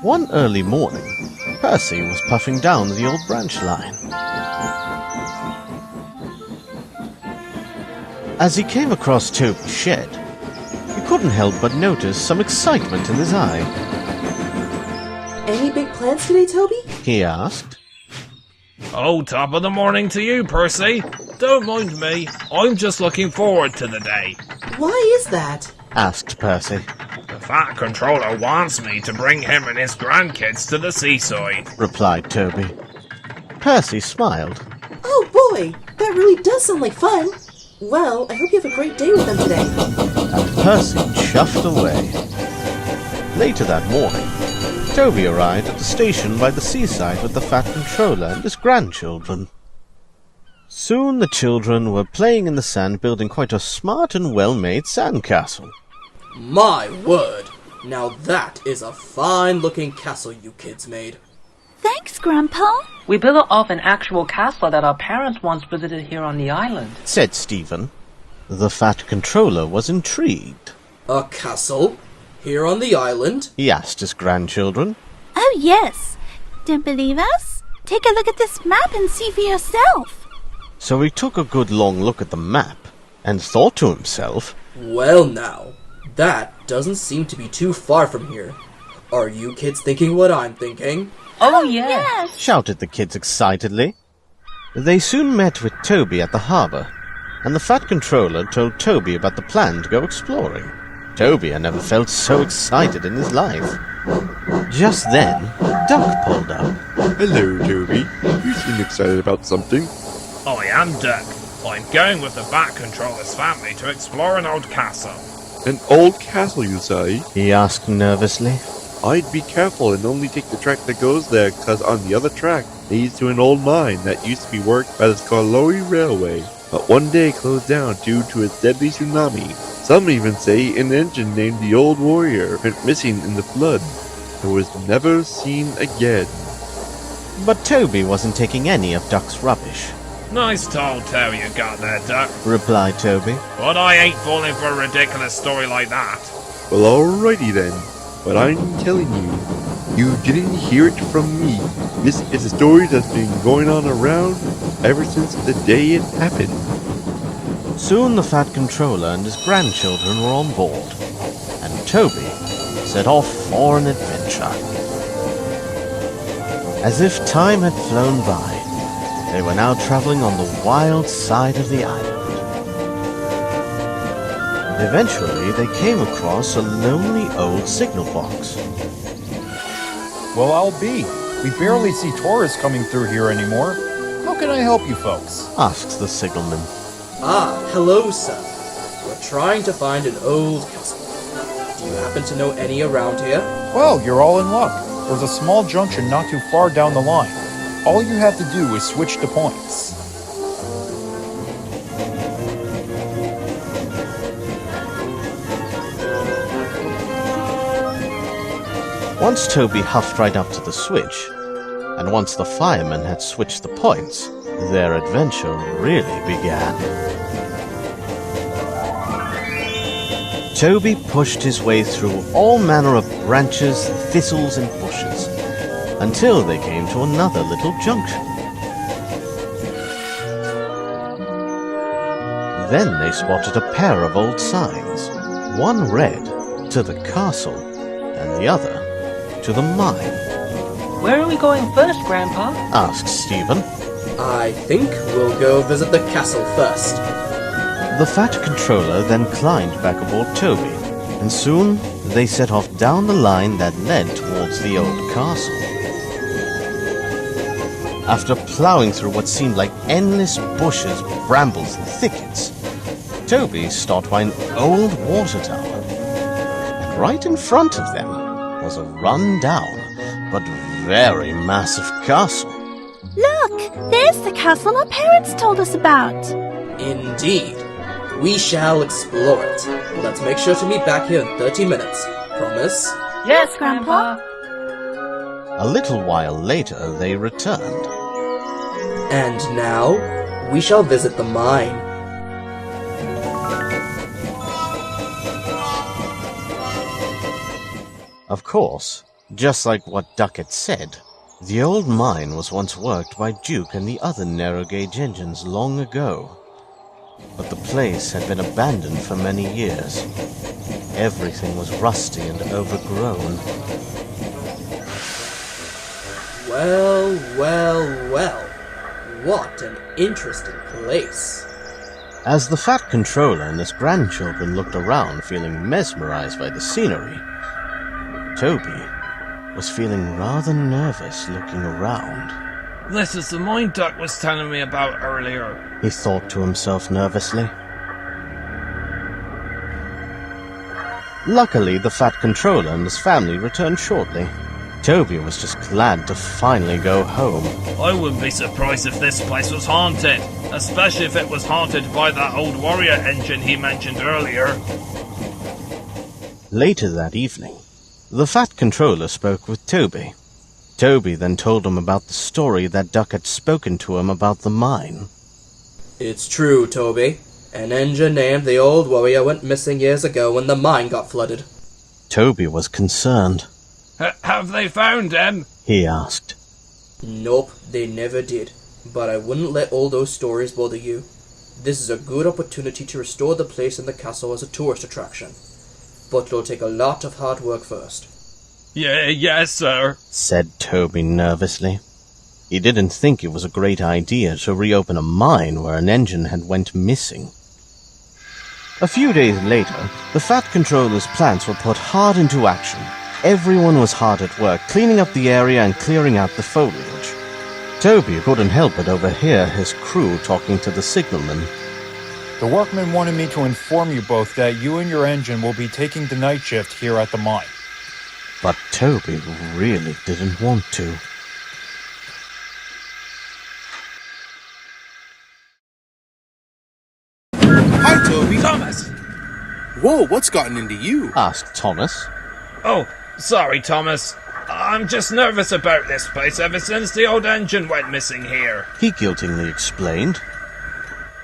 One early morning, Percy was puffing down the old branch line. As he came across Toby's shed, he couldn't help but notice some excitement in his eye. Any big plans today, Toby? He asked. Oh, top of the morning to you, Percy. Don't mind me. I'm just looking forward to the day. Why is that? Asked Percy. The Fat Controller wants me to bring him and his grandkids to the seaside, replied Toby. Percy smiled. Oh boy, that really does sound like fun. Well, I hope you have a great day with them today. And Percy chuffed away. Later that morning, Toby arrived at the station by the seaside with the Fat Controller and his grandchildren. Soon the children were playing in the sand, building quite a smart and well-made sandcastle. My word! Now that is a fine-looking castle you kids made. Thanks, Grandpa. We built it off an actual castle that our parents once visited here on the island, said Stephen. The Fat Controller was intrigued. A castle? Here on the island? He asked his grandchildren. Oh, yes. Don't believe us? Take a look at this map and see for yourself. So he took a good long look at the map and thought to himself, well now, that doesn't seem to be too far from here. Are you kids thinking what I'm thinking? Oh, yeah. Yes. Shouted the kids excitedly. They soon met with Toby at the harbour, and the Fat Controller told Toby about the plan to go exploring. Toby had never felt so excited in his life. Just then, Duck pulled up. Hello, Toby. You seem excited about something. I am Duck. I'm going with the Fat Controller's family to explore an old castle. An old castle, you say? He asked nervously. I'd be careful and only take the track that goes there, cause on the other track leads to an old mine that used to be worked by the Skarloey Railway, but one day closed down due to a deadly tsunami. Some even say an engine named the Old Warrior went missing in the flood and was never seen again. But Toby wasn't taking any of Duck's rubbish. Nice tall tale you got there, Duck. Replied Toby. But I ain't falling for a ridiculous story like that. Well, alrighty then. But I'm telling you, you didn't hear it from me. This is a story that's been going on around ever since the day it happened. Soon the Fat Controller and his grandchildren were on board, and Toby set off for an adventure. As if time had flown by, they were now traveling on the wild side of the island. Eventually, they came across a lonely old signal box. Well, I'll be. We barely see tourists coming through here anymore. How can I help you folks? Asks the signalman. Ah, hello, sir. We're trying to find an old castle. Do you happen to know any around here? Well, you're all in luck. There's a small junction not too far down the line. All you have to do is switch the points. Once Toby huffed right up to the switch, and once the firemen had switched the points, their adventure really began. Toby pushed his way through all manner of branches, thistles, and bushes, until they came to another little junction. Then they spotted a pair of old signs. One read, "To the castle," and the other, "To the mine." Where are we going first, Grandpa? Asked Stephen. I think we'll go visit the castle first. The Fat Controller then climbed back aboard Toby, and soon they set off down the line that led towards the old castle. After plowing through what seemed like endless bushes, brambles, and thickets, Toby stopped by an old water tower, and right in front of them was a run-down but very massive castle. Look, there's the castle our parents told us about. Indeed. We shall explore it. Let's make sure to meet back here in 30 minutes. Promise? Yes, Grandpa. A little while later, they returned. And now, we shall visit the mine. Of course, Just like what Duck had said, the old mine was once worked by Duke and the other narrow-gauge engines long ago. But the place had been abandoned for many years. Everything was rusty and overgrown. Well, well, well. What an interesting place. As the Fat Controller and his grandchildren looked around, feeling mesmerized by the scenery, Toby was feeling rather nervous looking around. This is the mine Duck was telling me about earlier. He thought to himself nervously. Luckily, the Fat Controller and his family returned shortly. Toby was just glad to finally go home. I wouldn't be surprised if this place was haunted, especially if it was haunted by that old warrior engine he mentioned earlier. Later that evening, the Fat Controller spoke with Toby. Toby then told him about the story that Duck had spoken to him about the mine. It's true, Toby. An engine named the Old Warrior went missing years ago when the mine got flooded. Toby was concerned. Have they found him? He asked. Nope, they never did. But I wouldn't let all those stories bother you. This is a good opportunity to restore the place and the castle as a tourist attraction. But it'll take a lot of hard work first. Yes, sir, said Toby nervously. He didn't think it was a great idea to reopen a mine where an engine had went missing. A few days later, the Fat Controller's plans were put hard into action. Everyone was hard at work, cleaning up the area and clearing out the foliage. Toby couldn't help but overhear his crew talking to the signalman. The workmen wanted me to inform you both that you and your engine will be taking the night shift here at the mine. But Toby really didn't want to. Hi, Toby. Thomas! Whoa, what's gotten into you? Asked Thomas. Oh, sorry, Thomas. I'm just nervous about this place ever since the old engine went missing here. He guiltily explained.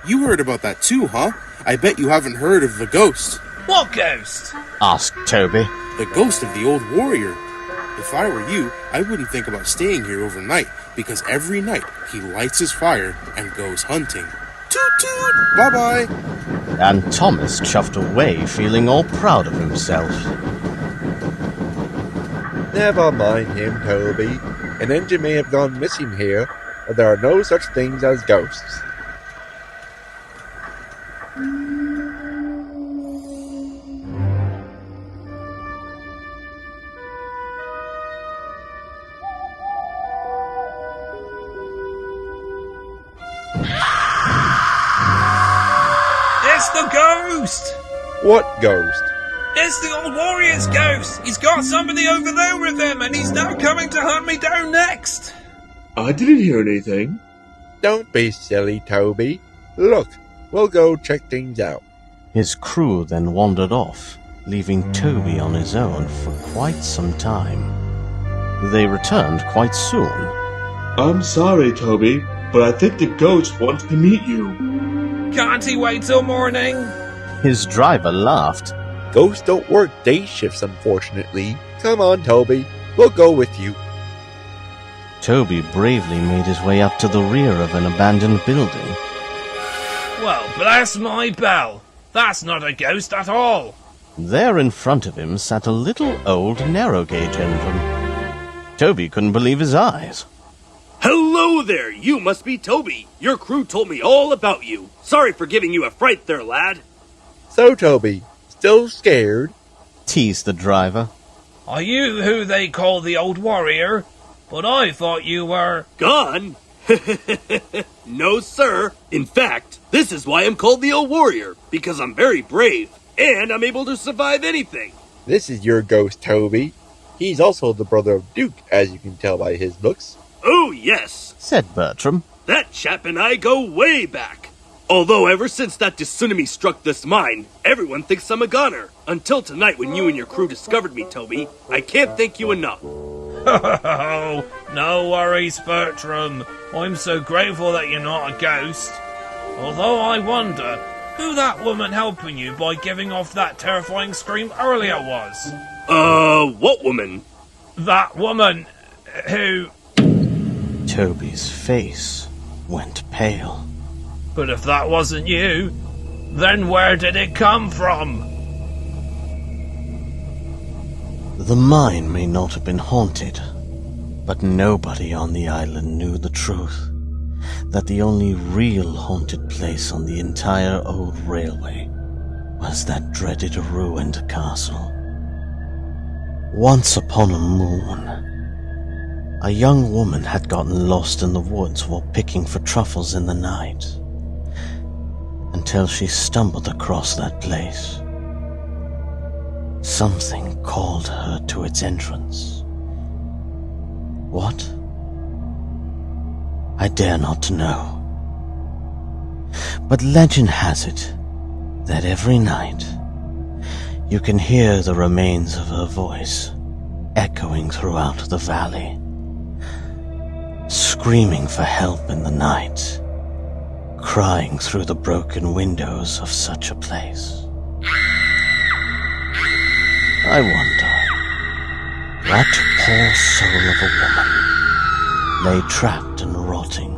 You heard about that too, huh? I bet you haven't heard of the ghost. What ghost? Asked Toby. The ghost of the old warrior. If I were you, I wouldn't think about staying here overnight, because every night he lights his fire and goes hunting. Toot toot! Bye-bye! And Thomas chuffed away, feeling all proud of himself. Never mind him, Toby. An engine may have gone missing here, but there are no such things as ghosts. It's the ghost! What ghost? It's the old warrior's ghost! He's got somebody over there with him, and he's now coming to hunt me down next! I didn't hear anything. Don't be silly, Toby. Look, we'll go check things out. His crew then wandered off, leaving Toby on his own for quite some time. They returned quite soon. I'm sorry, Toby, but I think the ghost wants to meet you. Can't he wait till morning? His driver laughed. Ghosts don't work day shifts, unfortunately. Come on, Toby. We'll go with you. Toby bravely made his way up to the rear of an abandoned building. Well, bless my bell. That's not a ghost at all. There in front of him sat a little old narrow-gauge engine. Toby couldn't believe his eyes. Hello there! You must be Toby. Your crew told me all about you. Sorry for giving you a fright there, lad. So, Toby, still scared? Teased the driver. Are you who they call the old warrior? But I thought you were... Gone? No, sir. In fact, this is why I'm called the old warrior. Because I'm very brave. And I'm able to survive anything. This is your ghost, Toby. He's also the brother of Duke, as you can tell by his looks. Oh, yes, said Bertram. That chap and I go way back. Although ever since that tsunami struck this mine, everyone thinks I'm a goner. Until tonight when you and your crew discovered me, Toby. I can't thank you enough. Oh, no worries, Bertram. I'm so grateful that you're not a ghost. Although I wonder who that woman helping you by giving off that terrifying scream earlier was. What woman? that woman who... Toby's face went pale. But if that wasn't you, then where did it come from? The mine may not have been haunted, but nobody on the island knew the truth. That the only real haunted place on the entire old railway was that dreaded ruined castle. Once upon a moon, a young woman had gotten lost in the woods while picking for truffles in the night, until she stumbled across that place. Something called her to its entrance. What? I dare not know. But legend has it that every night you can hear the remains of her voice echoing throughout the valley, screaming for help in the night, crying through the broken windows of such a place. I wonder, that poor soul of a woman lay trapped and rotting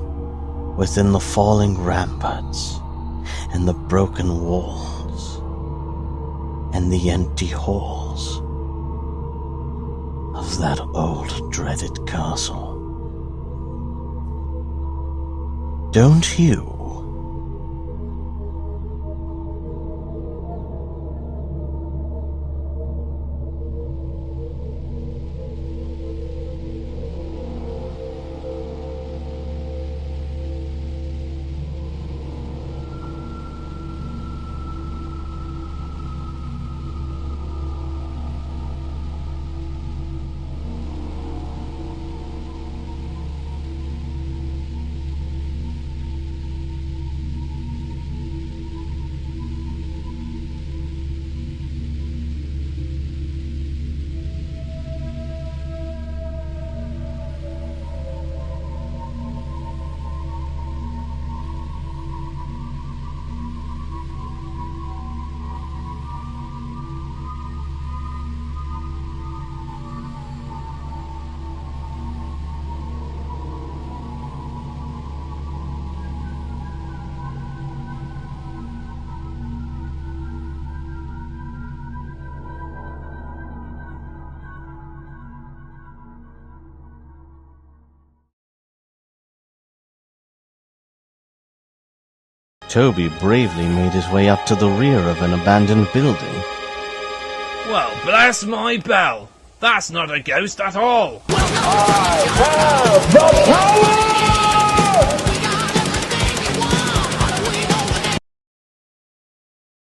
within the falling ramparts and the broken walls and the empty halls of that old dreaded castle. Don't you? Toby bravely made his way up to the rear of an abandoned building. Well, bless my bell. That's not a ghost at all. I have the power!